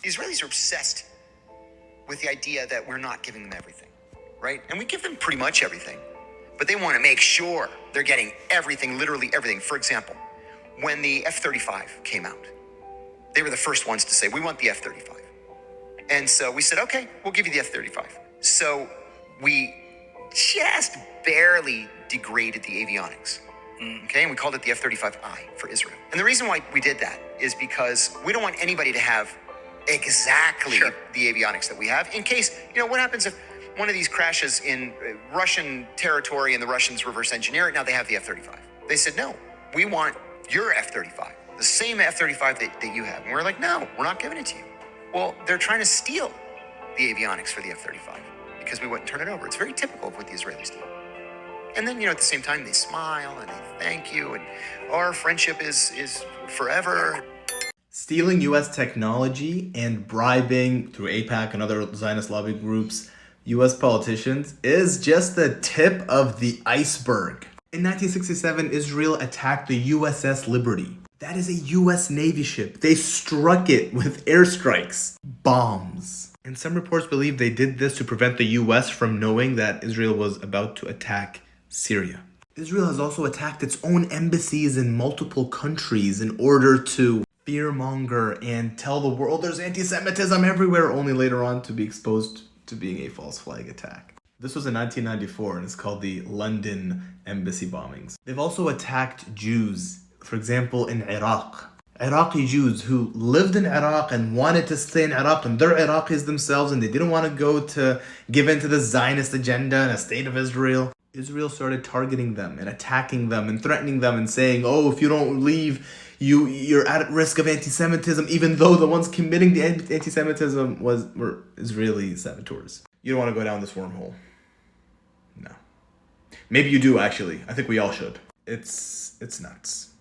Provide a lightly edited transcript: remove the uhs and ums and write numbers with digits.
The Israelis are obsessed with the idea that we're not giving them everything, right? And we give them pretty much everything, but they want to make sure they're getting everything, literally everything. For example, when the F-35 came out, they were the first ones to say, we want the F-35. And so we said, okay, we'll give you the F-35. So we just barely degraded the avionics. Okay, and we called it the F-35I for Israel. And the reason why we did that is because we don't want anybody to have exactly the avionics that we have in case, what happens if one of these crashes in Russian territory and the Russians reverse engineer it, now they have the F-35. They said, no, we want your F-35, the same F-35 that you have. And we're like, no, we're not giving it to you. Well, they're trying to steal the avionics for the F-35 because we wouldn't turn it over. It's very typical of what the Israelis do. And then, at the same time, they smile and they thank you, and our friendship is forever. Stealing U.S. technology and bribing through AIPAC and other Zionist lobby groups U.S. politicians is just the tip of the iceberg. In 1967, Israel attacked the USS Liberty. That is a U.S. Navy ship. They struck it with airstrikes, bombs. And some reports believe they did this to prevent the U.S. from knowing that Israel was about to attack Syria. Israel has also attacked its own embassies in multiple countries in order to fearmonger and tell the world there's anti-Semitism everywhere, only later on to be exposed to being a false flag attack. This was in 1994 and it's called the London embassy bombings. They've also attacked Jews, for example, in Iraq. Iraqi Jews who lived in Iraq and wanted to stay in Iraq, and they're Iraqis themselves and they didn't want to go to give in to the Zionist agenda and a state of Israel. Israel started targeting them and attacking them and threatening them and saying, oh, if you don't leave, you're at risk of anti-Semitism, even though the ones committing the anti-Semitism were Israeli saboteurs. You don't want to go down this wormhole. No. Maybe you do, actually. I think we all should. It's nuts.